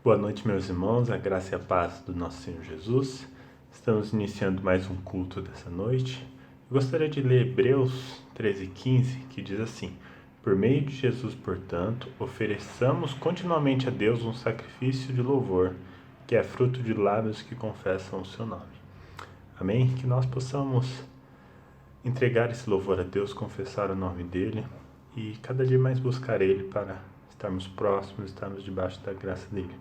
Boa noite, meus irmãos, a graça e a paz do nosso Senhor Jesus. Estamos iniciando mais um culto dessa noite. Eu gostaria de ler Hebreus 13:15, que diz assim: Por meio de Jesus, portanto, ofereçamos continuamente a Deus um sacrifício de louvor, que é fruto de lábios que confessam o seu nome. Amém? Que nós possamos entregar esse louvor a Deus, confessar o nome dele e cada dia mais buscar ele para estarmos próximos, estarmos debaixo da graça dele.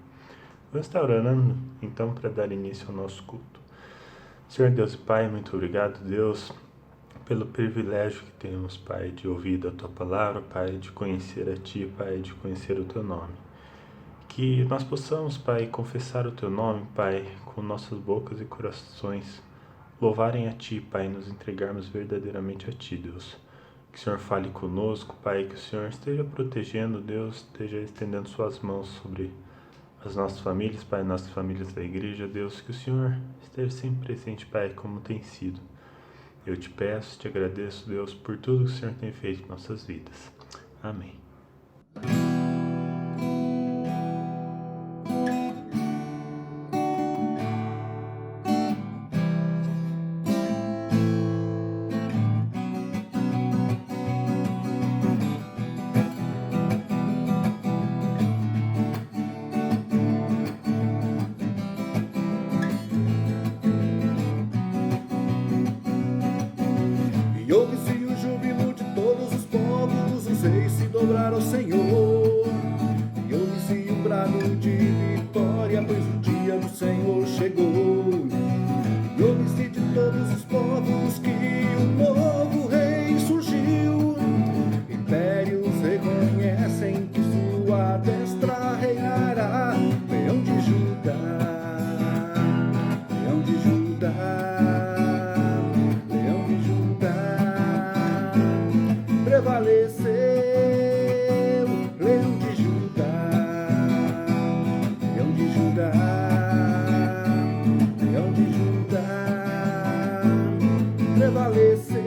Vamos estar orando, então, para dar início ao nosso culto. Senhor Deus e Pai, muito obrigado, Deus, pelo privilégio que temos, Pai, de ouvir a Tua palavra, Pai, de conhecer a Ti, Pai, de conhecer o Teu nome. Que nós possamos, Pai, confessar o Teu nome, Pai, com nossas bocas e corações, louvarem a Ti, Pai, e nos entregarmos verdadeiramente a Ti, Deus. Que o Senhor fale conosco, Pai, que o Senhor esteja protegendo, Deus, esteja estendendo Suas mãos sobre as nossas famílias, Pai, nossas famílias da igreja, Deus, que o Senhor esteja sempre presente, Pai, como tem sido. Eu te peço, te agradeço, Deus, por tudo que o Senhor tem feito em nossas vidas. Amém. E ouve-se o júbilo de todos os povos, os reis se dobraram ao Senhor. E ouve-se um brado de vitória, pois o dia do Senhor chegou. E ouve-se de todos os povos que um novo rei surgiu. Impérios reconhecem que sua destra reinará. Leão de Judá, Leão de Judá. Prevaleceu, Leão de Judá, Leão de Judá, Leão de Judá, prevaleceu.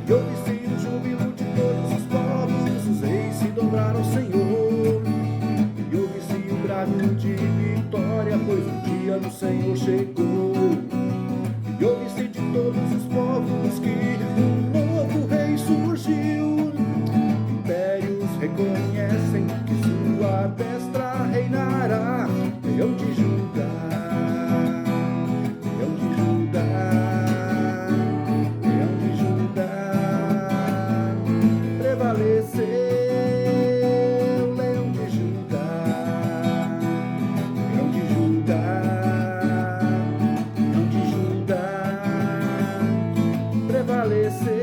E ouve-se o júbilo de todos os povos, os reis se dobraram ao Senhor. E ouve-se o brado de vitória, pois o dia do Senhor chegou. E ouve-se de todos os povos que um novo rei surgiu. Impérios reconhecem que sua destra reinará. Leão de Judá, Leão de Judá, Leão de Judá, prevaleceu. Leão de Judá, Leão de Judá, prevaleceu,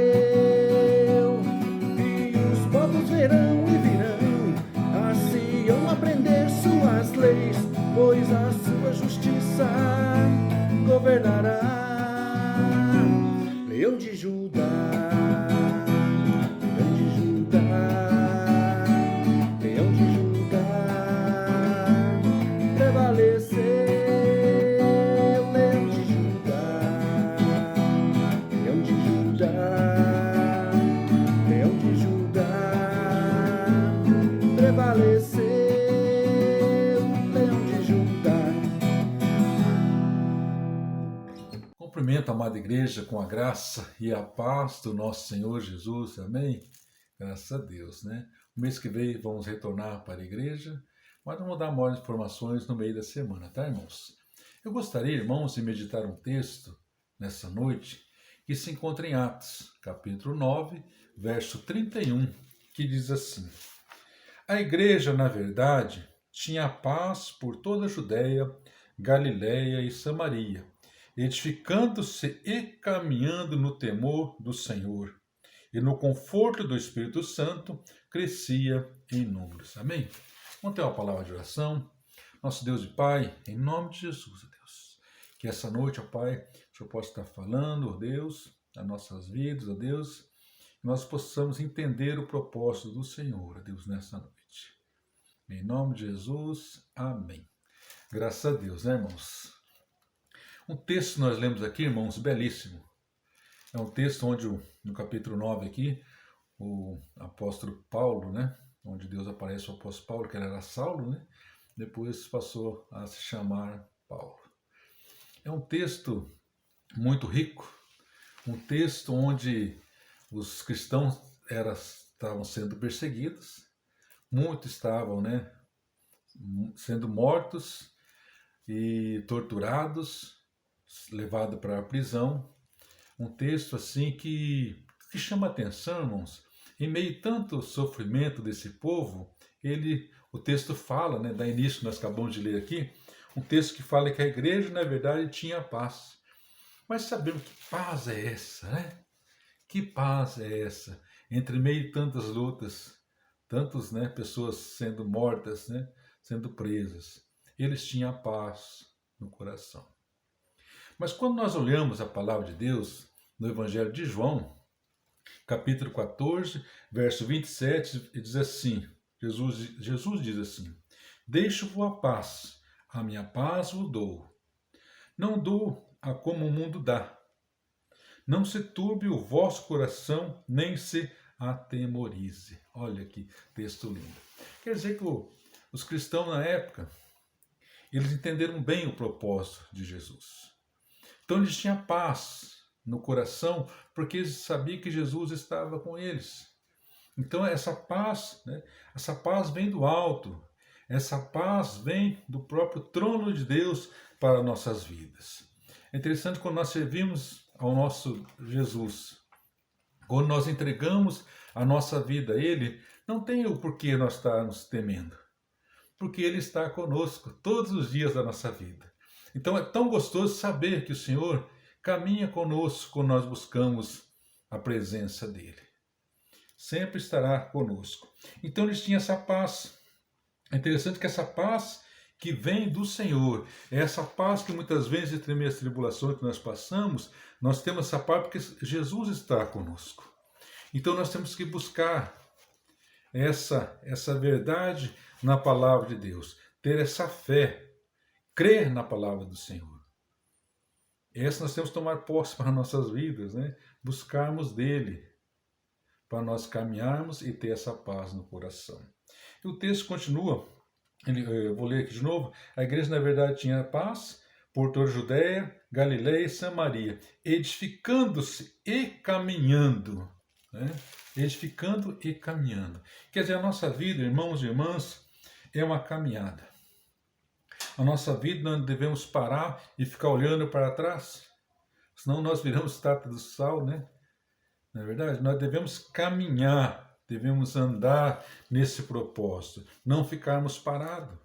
e os povos verão e virão a Sião aprender suas leis, pois a sua justiça governará. Leão de Judá, Leão de Judá, Leão de Judá, prevaleceu. Leão de Judá, Leão de Judá, Leão de Judá, prevaleceu. Leão de Judá. Cumprimento a amada igreja com a graça e a paz do nosso Senhor Jesus, amém? Graças a Deus, né? O mês que vem vamos retornar para a igreja, mas vamos dar maiores informações no meio da semana, tá, irmãos? Eu gostaria, irmãos, de meditar um texto nessa noite que se encontra em Atos, capítulo 9, verso 31, que diz assim: A igreja, na verdade, tinha paz por toda a Judéia, Galiléia e Samaria, edificando-se e caminhando no temor do Senhor, e no conforto do Espírito Santo, crescia em números. Amém? Vamos ter uma palavra de oração. Nosso Deus e Pai, em nome de Jesus, ó Deus, que essa noite, ó Pai, o Senhor possa estar falando, ó Deus, nas nossas vidas, ó Deus, que nós possamos entender o propósito do Senhor, ó Deus, nessa noite. Em nome de Jesus, amém. Graças a Deus, né, irmãos? Um texto que nós lemos aqui, irmãos, belíssimo. É um texto onde, no capítulo 9 aqui, o apóstolo Paulo, né, onde Deus aparece ao apóstolo Paulo, que era Saulo, né? Depois passou a se chamar Paulo. É um texto muito rico, um texto onde os cristãos estavam sendo perseguidos, muitos estavam, né, sendo mortos e torturados, levados para a prisão. Um texto assim que chama atenção, irmãos. Em meio a tanto sofrimento desse povo, o texto fala, né, dá início, nós acabamos de ler aqui, um texto que fala que a igreja, na verdade, tinha paz. Mas sabemos que paz é essa, né? Que paz é essa? Entre meio a tantas lutas, tantas, né, pessoas sendo mortas, né, sendo presas. Eles tinham paz no coração. Mas quando nós olhamos a palavra de Deus no Evangelho de João, capítulo 14, verso 27, diz assim, Jesus diz assim, deixo-vos a paz, a minha paz vos dou. Não dou a como o mundo dá. Não se turbe o vosso coração, nem se atemorize. Olha que texto lindo. Quer dizer que os cristãos na época, eles entenderam bem o propósito de Jesus. Então eles tinham paz no coração, porque eles sabiam que Jesus estava com eles. Então essa paz, né, essa paz vem do alto, essa paz vem do próprio trono de Deus para nossas vidas. É interessante quando nós servimos ao nosso Jesus, quando nós entregamos a nossa vida a Ele, não tem o porquê nós estarmos temendo, porque Ele está conosco todos os dias da nossa vida. Então é tão gostoso saber que o Senhor caminha conosco quando nós buscamos a presença dEle. Sempre estará conosco. Então eles tinham essa paz. É interessante que essa paz que vem do Senhor, é essa paz que muitas vezes, entre meio às tribulações que nós passamos, nós temos essa paz porque Jesus está conosco. Então nós temos que buscar essa verdade na palavra de Deus, ter essa fé, crer na palavra do Senhor. Essa nós temos que tomar posse para nossas vidas, né? Buscarmos dele, para nós caminharmos e ter essa paz no coração. E o texto continua, eu vou ler aqui de novo, a igreja na verdade tinha paz por toda a Judéia, Galiléia e Samaria, edificando-se e caminhando, né? Edificando e caminhando. Quer dizer, a nossa vida, irmãos e irmãs, é uma caminhada. A nossa vida não devemos parar e ficar olhando para trás, senão nós viramos estátua do sal, né? Na verdade, nós devemos caminhar, devemos andar nesse propósito, não ficarmos parados.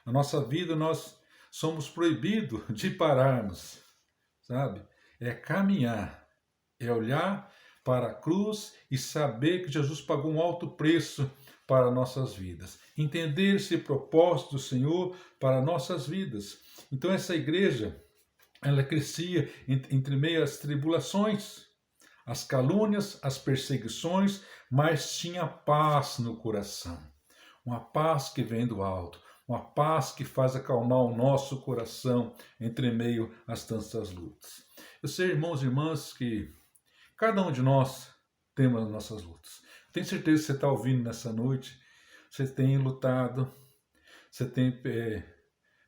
A nossa vida, nós somos proibidos de pararmos, sabe? É caminhar, é olhar para a cruz e saber que Jesus pagou um alto preço para nossas vidas. Entender esse propósito do Senhor para nossas vidas. Então essa igreja, ela crescia entre meio às tribulações, as calúnias, as perseguições, mas tinha paz no coração. Uma paz que vem do alto, uma paz que faz acalmar o nosso coração entre meio às tantas lutas. Eu sei, irmãos e irmãs, que cada um de nós temos as nossas lutas. Tenho certeza que você está ouvindo nessa noite, você tem lutado, você tem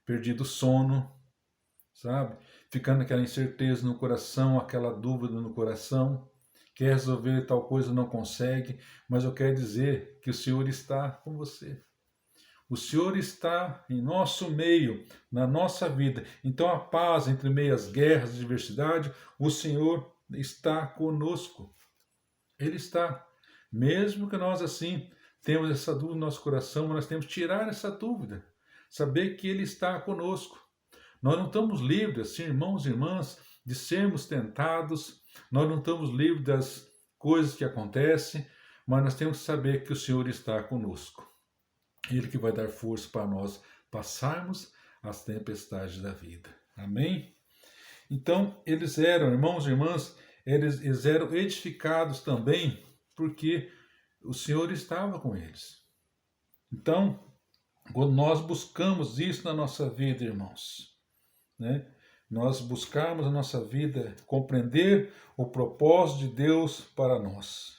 perdido o sono, sabe? Ficando aquela incerteza no coração, aquela dúvida no coração, quer resolver tal coisa, não consegue, mas eu quero dizer que o Senhor está com você. O Senhor está em nosso meio, na nossa vida. Então a paz entre meio às guerras, às adversidades, o Senhor está conosco. Ele está. Mesmo que nós assim temos essa dúvida no nosso coração, nós temos que tirar essa dúvida. Saber que Ele está conosco. Nós não estamos livres, assim, irmãos e irmãs, de sermos tentados. Nós não estamos livres das coisas que acontecem, mas nós temos que saber que o Senhor está conosco. Ele que vai dar força para nós passarmos as tempestades da vida. Amém? Então, eles eram, irmãos e irmãs, eles eram edificados também porque o Senhor estava com eles. Então, quando nós buscamos isso na nossa vida, irmãos, né? Nós buscarmos na nossa vida compreender o propósito de Deus para nós.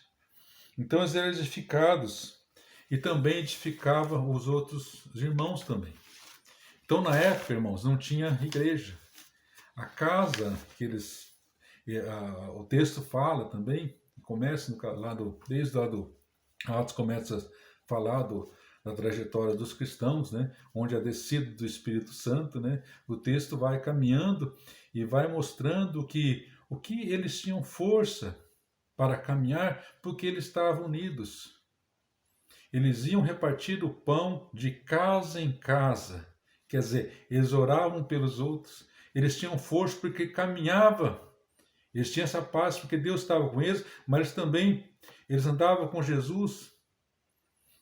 Então, eles eram edificados e também edificava os outros irmãos também. Então, na época, irmãos, não tinha igreja. A casa que eles... o texto fala também, começa desde lá do Atos, começa a falar da trajetória dos cristãos, né? Onde a descida do Espírito Santo, né? O texto vai caminhando e vai mostrando o que eles tinham força para caminhar, porque eles estavam unidos. Eles iam repartir o pão de casa em casa, quer dizer, eles oravam pelos outros, eles tinham força porque caminhava, eles tinham essa paz porque Deus estava com eles, mas eles andavam com Jesus.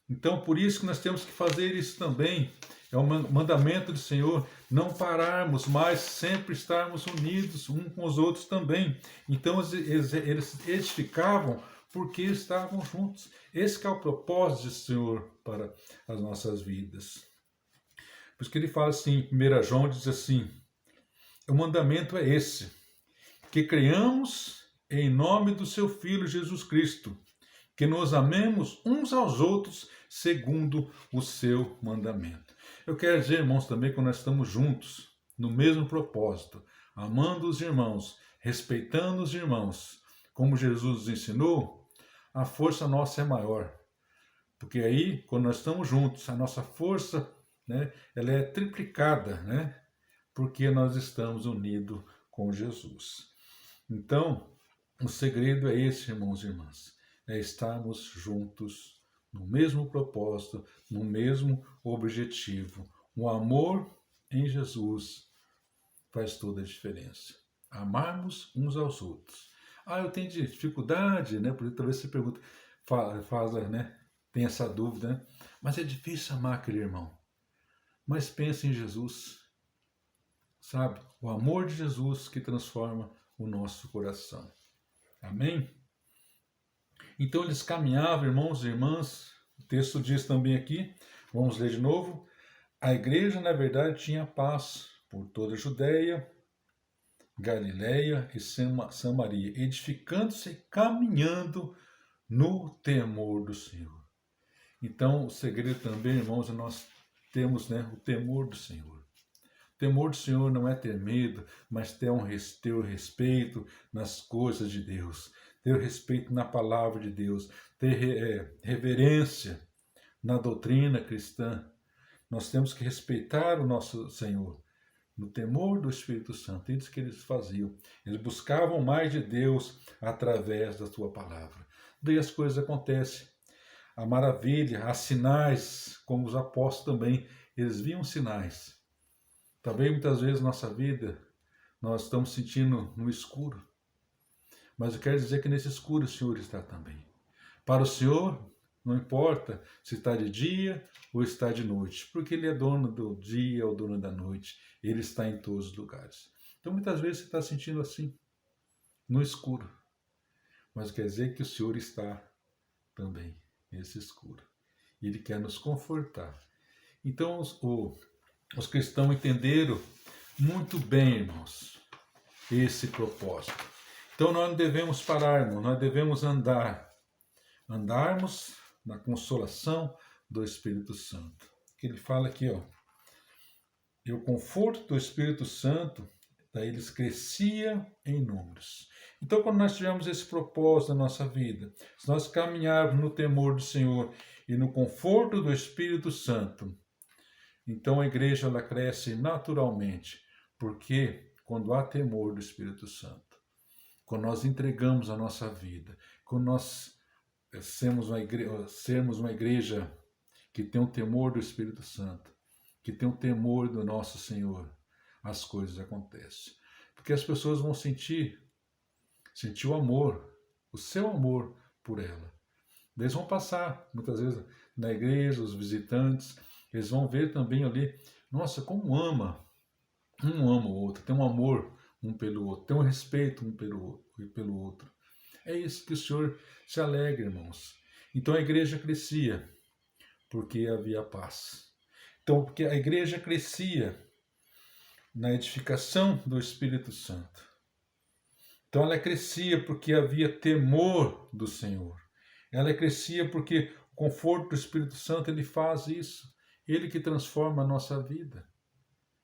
Então, por isso que nós temos que fazer isso também. É um mandamento do Senhor, não pararmos, mas sempre estarmos unidos uns com os outros também. Então, eles edificavam porque estavam juntos. Esse que é o propósito do Senhor para as nossas vidas. Por isso que ele fala assim, em 1 João diz assim, o mandamento é esse, que creiamos em nome do seu Filho Jesus Cristo, que nos amemos uns aos outros segundo o seu mandamento. Eu quero dizer, irmãos, também que nós estamos juntos, no mesmo propósito, amando os irmãos, respeitando os irmãos, como Jesus nos ensinou, a força nossa é maior. Porque aí, quando nós estamos juntos, a nossa força, né, ela é triplicada, né, porque nós estamos unidos com Jesus. Então, o segredo é esse, irmãos e irmãs, é estarmos juntos no mesmo propósito, no mesmo objetivo. O amor em Jesus faz toda a diferença. Amarmos uns aos outros. Eu tenho dificuldade, né? Porque talvez você pergunta, né? Tem essa dúvida, né? Mas é difícil amar aquele irmão. Mas pense em Jesus, sabe? O amor de Jesus que transforma o nosso coração. Amém? Então eles caminhavam, irmãos e irmãs, o texto diz também aqui, vamos ler de novo, a igreja, na verdade, tinha paz por toda a Judéia, Galiléia e Samaria, edificando-se e caminhando no temor do Senhor. Então, o segredo também, irmãos, nós temos, né, o temor do Senhor. O temor do Senhor não é ter medo, mas ter o respeito nas coisas de Deus, ter o respeito na palavra de Deus, ter reverência na doutrina cristã. Nós temos que respeitar o nosso Senhor no temor do Espírito Santo. Isso que eles faziam. Eles buscavam mais de Deus através da sua palavra. Daí as coisas acontecem. A maravilha, há sinais, como os apóstolos também, eles viam sinais. Também muitas vezes na nossa vida nós estamos sentindo no escuro. Mas eu quero dizer que nesse escuro o Senhor está também. Para o Senhor, não importa se está de dia ou está de noite, porque Ele é dono do dia ou dono da noite. Ele está em todos os lugares. Então muitas vezes você está sentindo assim, no escuro. Mas quer dizer que o Senhor está também nesse escuro. E Ele quer nos confortar. Então os cristãos entenderam muito bem, irmãos, esse propósito. Então nós não devemos parar, irmãos, nós devemos andarmos na consolação do Espírito Santo. Que ele fala aqui, e o conforto do Espírito Santo, daí eles cresciam em números. Então, quando nós tivermos esse propósito na nossa vida, se nós caminharmos no temor do Senhor e no conforto do Espírito Santo, então a igreja ela cresce naturalmente, porque quando há temor do Espírito Santo, quando nós entregamos a nossa vida, quando nós sermos uma igreja que tem o temor do Espírito Santo, que tem o temor do nosso Senhor, as coisas acontecem. Porque as pessoas vão sentir o amor, o seu amor por ela. Eles vão passar, muitas vezes, na igreja, os visitantes, eles vão ver também ali, nossa, como um ama o outro, tem um amor um pelo outro, tem um respeito um pelo outro. É isso que o Senhor se alegra, irmãos. Então a igreja crescia, porque havia paz. Então, porque a igreja crescia na edificação do Espírito Santo. Então ela crescia porque havia temor do Senhor. Ela crescia porque O conforto do Espírito Santo, ele faz isso. Ele que transforma a nossa vida.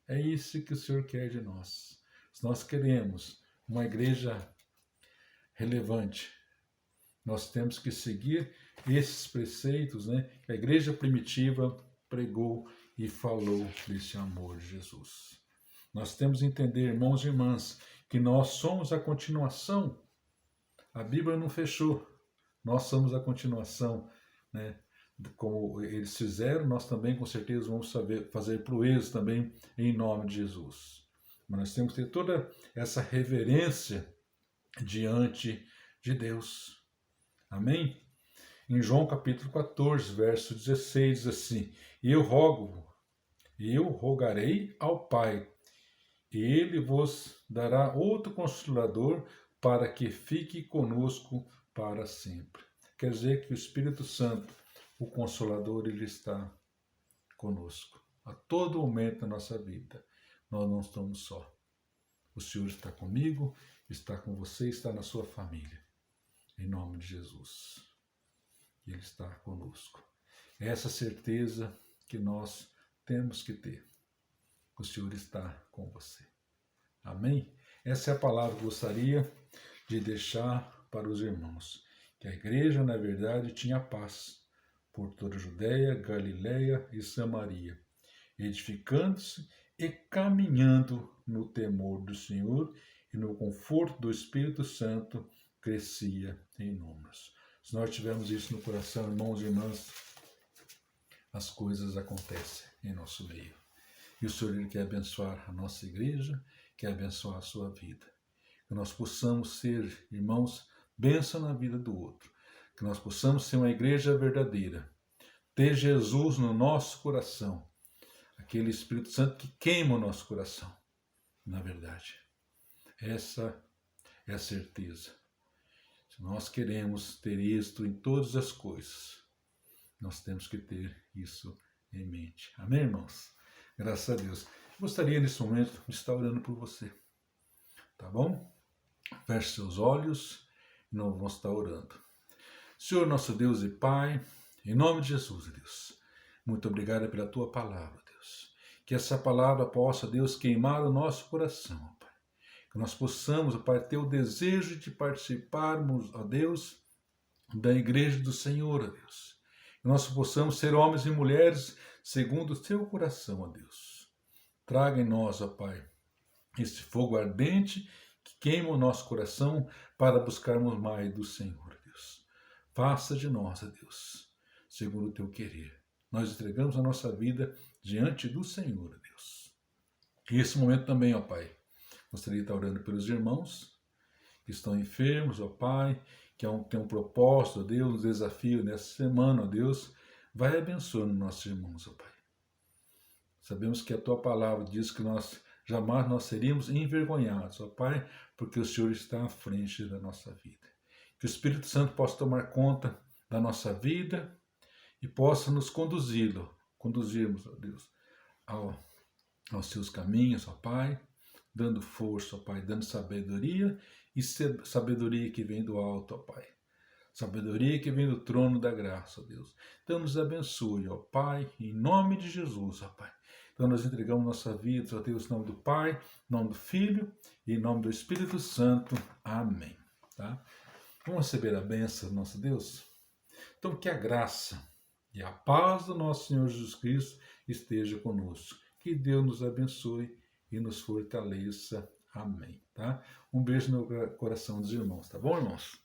É isso que o Senhor quer de nós. Se nós queremos uma igreja relevante, nós temos que seguir esses preceitos, né, que a igreja primitiva pregou e falou desse amor de Jesus. Nós temos que entender, irmãos e irmãs, que nós somos a continuação. A Bíblia não fechou. Nós somos a continuação, né? Como eles fizeram, nós também com certeza vamos fazer proezas também em nome de Jesus. Mas nós temos que ter toda essa reverência diante de Deus. Amém? Em João capítulo 14, verso 16, diz assim: eu rogarei ao Pai, e ele vos dará outro Consolador para que fique conosco para sempre. Quer dizer que o Espírito Santo, o Consolador, ele está conosco a todo momento da nossa vida. Nós não estamos só. O Senhor está comigo, está com você, está na sua família. Em nome de Jesus. Ele está conosco. É essa certeza que nós temos que ter. O Senhor está com você. Amém? Essa é a palavra que eu gostaria de deixar para os irmãos. Que a igreja, na verdade, tinha paz por toda a Judéia, Galiléia e Samaria, edificando-se e caminhando no temor do Senhor e no conforto do Espírito Santo, crescia em números. Se nós tivermos isso no coração, irmãos e irmãs, as coisas acontecem em nosso meio. E o Senhor, ele quer abençoar a nossa igreja, quer abençoar a sua vida. Que nós possamos ser, irmãos, bênção na vida do outro. Que nós possamos ser uma igreja verdadeira. Ter Jesus no nosso coração. Aquele Espírito Santo que queima o nosso coração. Na verdade. Essa é a certeza. Se nós queremos ter êxito em todas as coisas, nós temos que ter isso em mente. Amém, irmãos? Graças a Deus. Gostaria nesse momento de estar orando por você. Tá bom? Feche seus olhos e nós vamos estar orando. Senhor, nosso Deus e Pai, em nome de Jesus, Deus, muito obrigado pela Tua palavra, Deus. Que essa palavra possa, Deus, queimar o nosso coração, Pai. Que nós possamos, Pai, ter o desejo de participarmos, ó Deus, da igreja do Senhor, ó Deus. Que nós possamos ser homens e mulheres segundo o Teu coração, ó Deus. Traga em nós, ó Pai, esse fogo ardente que queima o nosso coração para buscarmos mais do Senhor, Deus. Faça de nós, ó Deus, segundo o Teu querer. Nós entregamos a nossa vida diante do Senhor, ó Deus. E esse momento também, ó Pai, gostaria de estar orando pelos irmãos que estão enfermos, ó Pai, que tem um propósito, ó Deus, um desafio nessa semana, ó Deus. Vai abençoando nossos irmãos, ó Pai. Sabemos que a Tua palavra diz que jamais nós seríamos envergonhados, ó Pai, porque o Senhor está à frente da nossa vida. Que o Espírito Santo possa tomar conta da nossa vida e possa nos conduzirmos, ó Deus, aos Seus caminhos, ó Pai, dando força, ó Pai, dando sabedoria e sabedoria que vem do alto, ó Pai. Sabedoria que vem do trono da graça, ó Deus. Então nos abençoe, ó Pai, em nome de Jesus, ó Pai. Então nós entregamos nossa vida, ó Deus, em nome do Pai, em nome do Filho e em nome do Espírito Santo. Amém. Tá? Vamos receber a bênção do nosso Deus? Então que a graça e a paz do nosso Senhor Jesus Cristo esteja conosco. Que Deus nos abençoe e nos fortaleça. Amém. Tá? Um beijo no coração dos irmãos. Tá bom, irmãos?